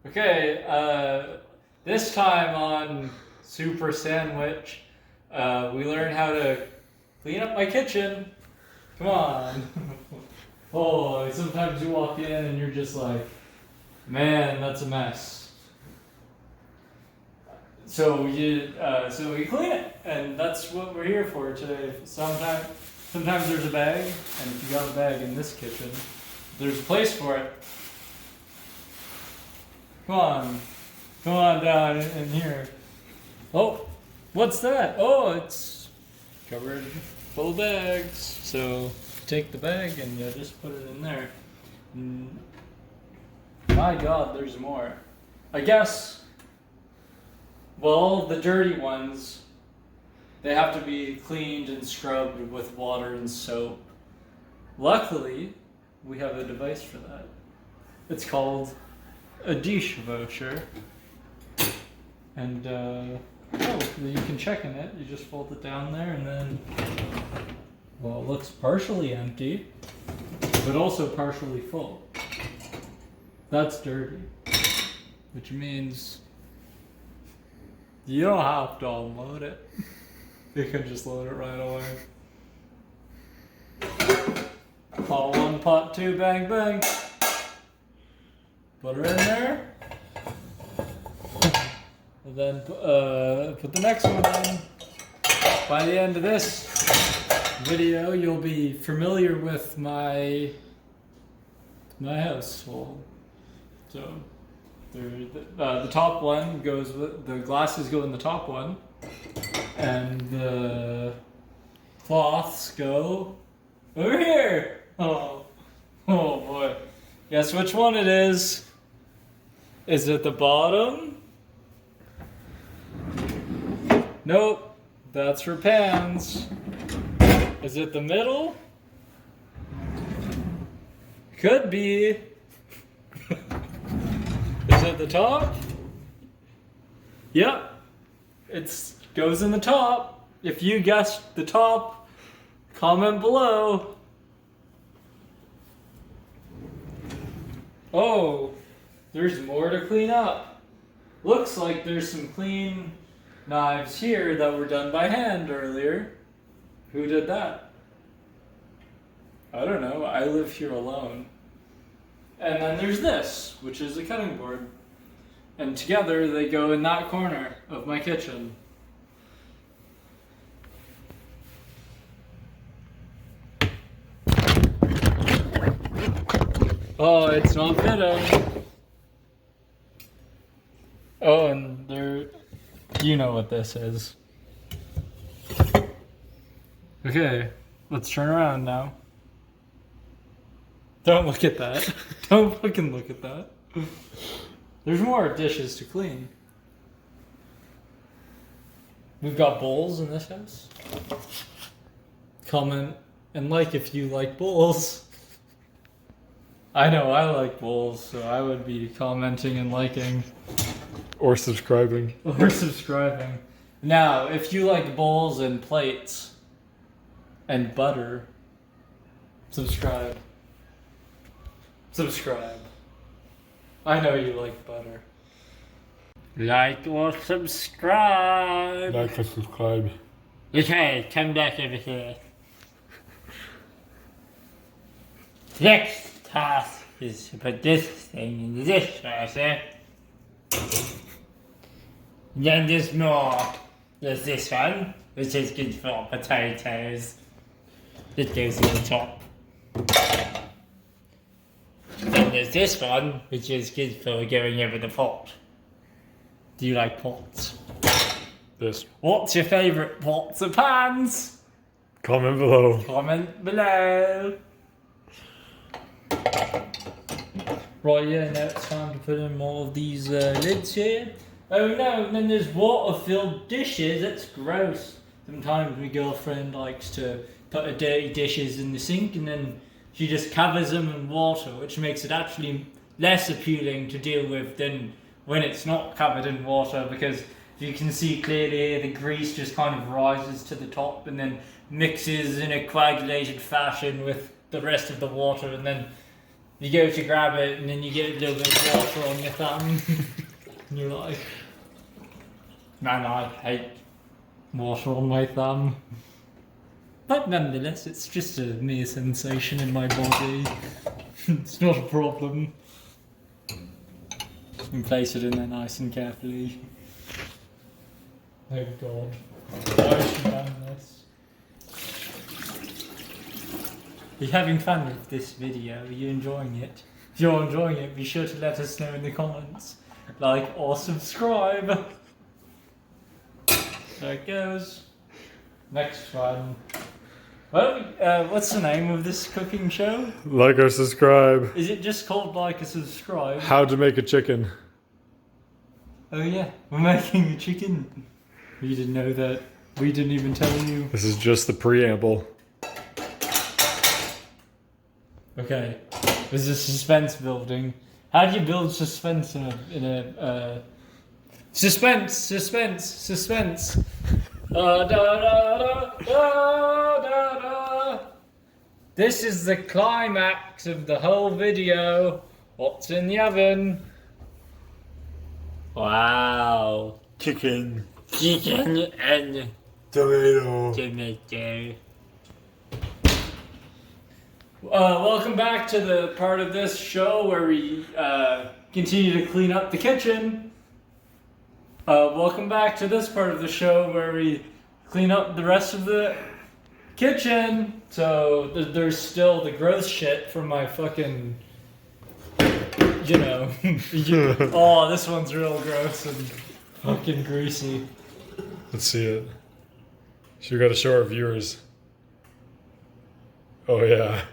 Okay, this time on Super Sandwich, we learn how to clean up my kitchen. Come on. Oh, sometimes you walk in and you're just like, man, that's a mess. So we clean it, and that's what we're here for today. Sometimes there's a bag, and if you got a bag in this kitchen, there's a place for it. Come on down in here. Oh, what's that? Oh, it's covered full of bags. So take the bag and you just put it in there. My God, there's more. I guess. Well, the dirty ones, they have to be cleaned and scrubbed with water and soap. Luckily, we have a device for that. It's called a dishwasher. And, you can check in it. You just fold it down there and then, well, it looks partially empty, but also partially full. That's dirty, which means you don't have to unload it. You can just load it right away. Pot one, pot two, bang, bang. Put her in there. And then put the next one in. By the end of this video, you'll be familiar with my household. So the top one goes with the glasses go in the top one, and the cloths go over here. Oh boy! Guess which one it is? Is it the bottom? Nope, that's for pans. Is it the middle? Could be. Is it the top? Yep, it goes in the top. If you guessed the top, comment below. Oh, there's more to clean up. Looks like there's some clean knives here that were done by hand earlier. Who did that? I don't know. I live here alone. And then there's this, which is a cutting board. And together they go in that corner of my kitchen. Oh, it's not fitting. Oh, and you know what this is. Okay, let's turn around now. Don't look at that. Don't fucking look at that. There's more dishes to clean. We've got bowls in this house. Comment and like if you like bowls. I know I like bowls, so I would be commenting and liking. Or subscribing. Or subscribing. Now, if you like bowls and plates and butter, subscribe. Subscribe. I know you like butter. Like or subscribe. Like or subscribe. Okay, come back over here. Next task is to put this thing in the dishwasher. Then there's more. There's this one, which is good for potatoes. It goes on the top. Then there's this one, which is good for going over the pot. Do you like pots? Yes. What's your favourite pots or pans? Comment below. Comment below. Right, yeah, now it's time to put in more of these lids here. Oh no, and then there's water-filled dishes. That's gross. Sometimes my girlfriend likes to put her dirty dishes in the sink and then she just covers them in water, which makes it actually less appealing to deal with than when it's not covered in water, because you can see clearly the grease just kind of rises to the top and then mixes in a coagulated fashion with the rest of the water, and then You go to grab it, and then you get a little bit of water on your thumb. And you're like, man, I hate water on my thumb. But nonetheless, it's just a mere sensation in my body. It's not a problem. And place it in there nice and carefully. Oh god. Why has she done this? Are you having fun with this video? Are you enjoying it? If you're enjoying it, be sure to let us know in the comments. Like or subscribe. There it goes. Next one. What's the name of this cooking show? Like or subscribe. Is it just called Like or Subscribe? How to make a chicken. Oh yeah, we're making a chicken. We didn't know that. We didn't even tell you. This is just the preamble. Okay, there's a suspense building. How do you build suspense in a suspense? Da, da, da, da, da, da. This is the climax of the whole video. What's in the oven? Wow. Chicken. Chicken and Tomato. tomato. Welcome back to the part of this show where we continue to clean up the kitchen. Welcome back to this part of the show where we clean up the rest of the kitchen. So there's still the gross shit from my fucking, you know. Oh, this one's real gross and fucking greasy. Let's see it. So we gotta show our viewers. Oh yeah.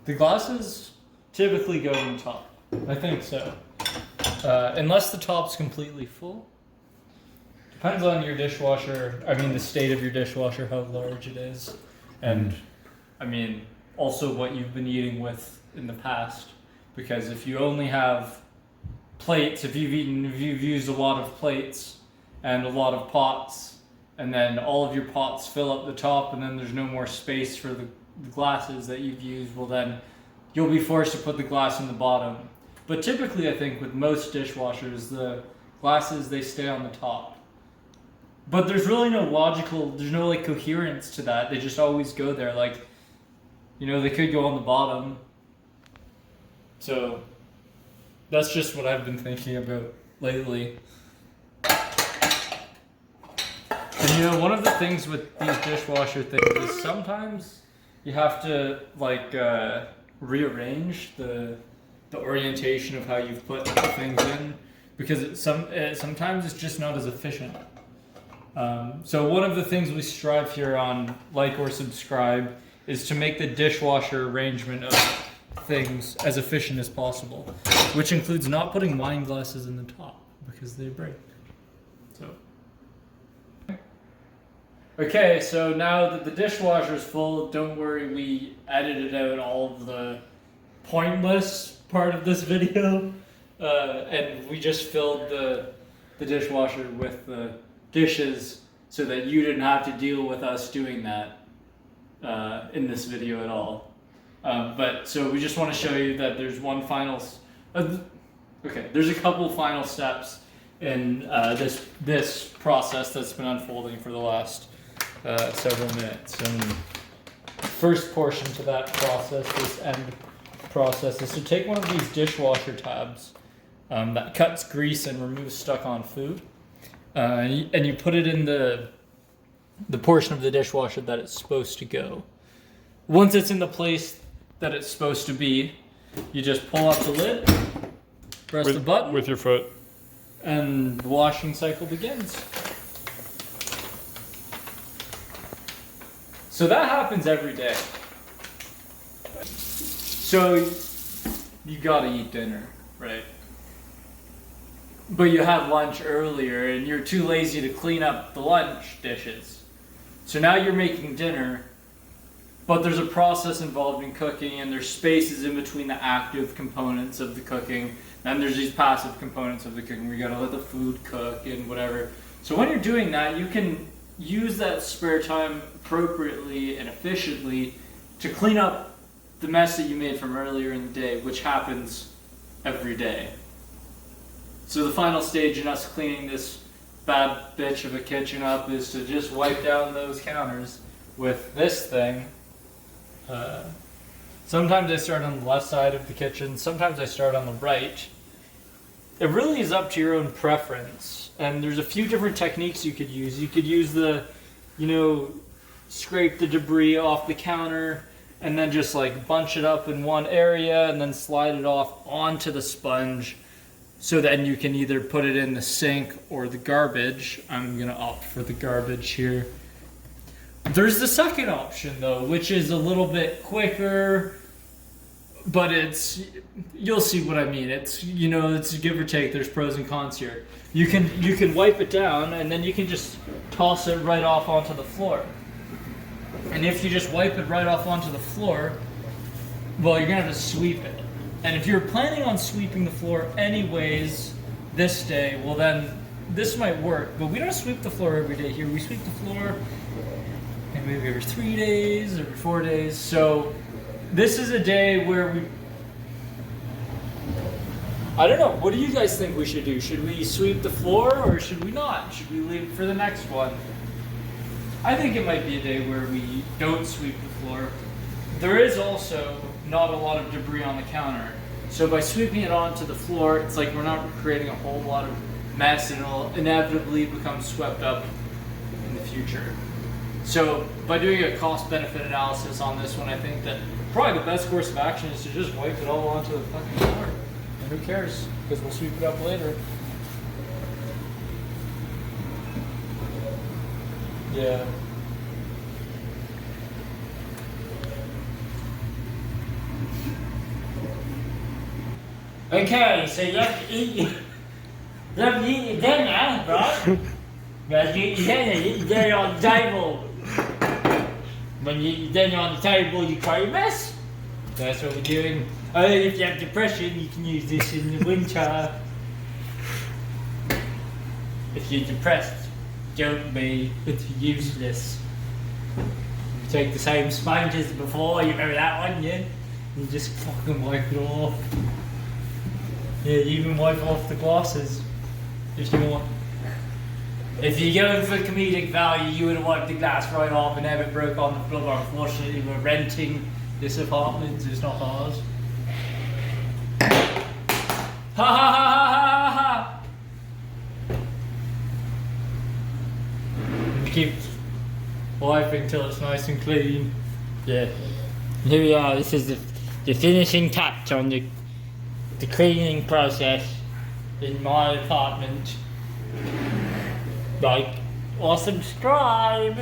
The glasses typically go on top. I think so. Unless the top's completely full. Depends on your dishwasher. I mean, the state of your dishwasher, how large it is. And, I mean, also what you've been eating with in the past. Because if you only have plates, if you've used a lot of plates and a lot of pots, and then all of your pots fill up the top and then there's no more space for the glasses that you've used, well then you'll be forced to put the glass in the bottom. But typically I think with most dishwashers, the glasses, they stay on the top. But there's really no there's no like coherence to that. They just always go there. Like, you know, they could go on the bottom. So that's just what I've been thinking about lately. And you know, one of the things with these dishwasher things is sometimes you have to like rearrange the orientation of how you've put things in, because sometimes it's just not as efficient. So one of the things we strive here on Like or Subscribe is to make the dishwasher arrangement of things as efficient as possible, which includes not putting wine glasses in the top because they break. So. Okay, so now that the dishwasher is full, don't worry, we edited out all of the pointless part of this video, and we just filled the dishwasher with the dishes so that you didn't have to deal with us doing that in this video at all. But so we just want to show you that there's one final, there's a couple final steps in this process that's been unfolding for the last several minutes. And first portion to that process, this end process, is to take one of these dishwasher tabs that cuts grease and removes stuck-on food, and you put it in the portion of the dishwasher that it's supposed to go. Once it's in the place that it's supposed to be, you just pull up the lid, press the button with your foot, and the washing cycle begins. So that happens every day. So you gotta eat dinner, right? But you had lunch earlier and you're too lazy to clean up the lunch dishes. So now you're making dinner, but there's a process involved in cooking, and there's spaces in between the active components of the cooking. Then there's these passive components of the cooking where you gotta let the food cook and whatever. So when you're doing that, you can use that spare time appropriately and efficiently to clean up the mess that you made from earlier in the day, which happens every day. So the final stage in us cleaning this bad bitch of a kitchen up is to just wipe down those counters with this thing. Sometimes I start on the left side of the kitchen, sometimes I start on the right. It really is up to your own preference. And there's a few different techniques you could use. You could use the, scrape the debris off the counter and then just like bunch it up in one area and then slide it off onto the sponge. So then you can either put it in the sink or the garbage. I'm gonna opt for the garbage here. There's the second option though, which is a little bit quicker, but you'll see what I mean. It's a give or take. There's pros and cons here. You can wipe it down and then you can just toss it right off onto the floor. And if you just wipe it right off onto the floor, well, you're gonna have to sweep it. And if you're planning on sweeping the floor anyways this day, well then this might work. But we don't sweep the floor every day here. We sweep the floor maybe every 3 days, every 4 days. So this is a day where I don't know, what do you guys think we should do? Should we sweep the floor or should we not? Should we leave it for the next one? I think it might be a day where we don't sweep the floor. There is also not a lot of debris on the counter. So by sweeping it onto the floor, it's like we're not creating a whole lot of mess and it'll inevitably become swept up in the future. So by doing a cost-benefit analysis on this one, I think that probably the best course of action is to just wipe it all onto the fucking floor. And who cares? Because we'll sweep it up later. Yeah. Okay, so you have to eat your dinner, right? You have to eat your dinner on the table. When you eat your dinner on the table, you create a mess. That's what we're doing. If you have depression, you can use this in the winter. If you're depressed, don't be. It's useless. You take the same sponge as before, you remember that one, yeah? You just fucking wipe it off. Yeah, you even wipe off the glasses if you want. If you're going for comedic value, you would have wiped the glass right off and have it broke on the floor. Unfortunately, we're renting this apartment, it's not ours. Ha ha ha ha ha ha! And keep wiping till it's nice and clean. Yeah. Here we are, this is the finishing touch on the cleaning process in my apartment. Like or subscribe.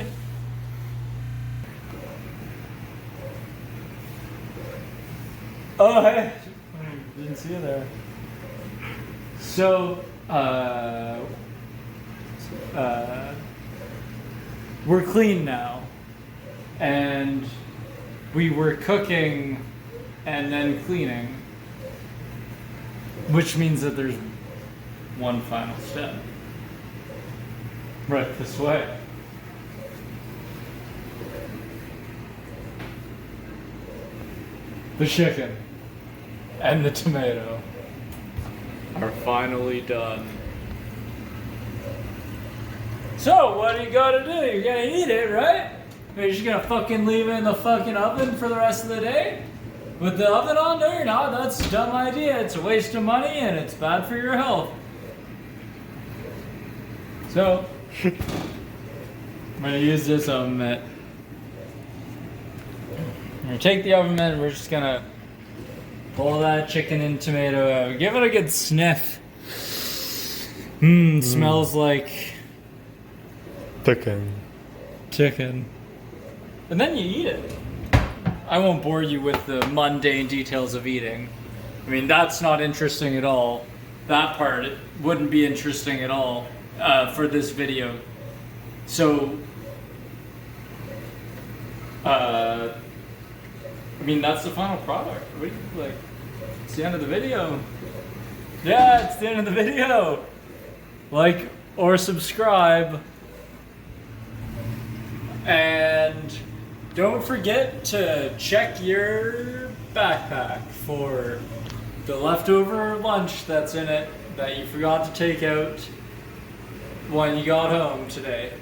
Oh, hey. Didn't see you there. So, we're clean now. And we were cooking and then cleaning. Which means that there's one final step. Right this way. The chicken and the tomato are finally done. So, what do you gotta do? You're gonna eat it, right? You're just gonna fucking leave it in the fucking oven for the rest of the day? With the oven on there? No, that's a dumb idea. It's a waste of money and it's bad for your health. So, I'm gonna use this oven mitt. I'm gonna take the oven mitt and we're just gonna pull that chicken and tomato out. Give it a good sniff. Smells like chicken. And then you eat it. I won't bore you with the mundane details of eating. I mean, that's not interesting at all. That part wouldn't be interesting at all for this video. So, I mean, that's the final product. What do you like? It's the end of the video. Yeah, it's the end of the video. Like or subscribe. And don't forget to check your backpack for the leftover lunch that's in it that you forgot to take out when you got home today.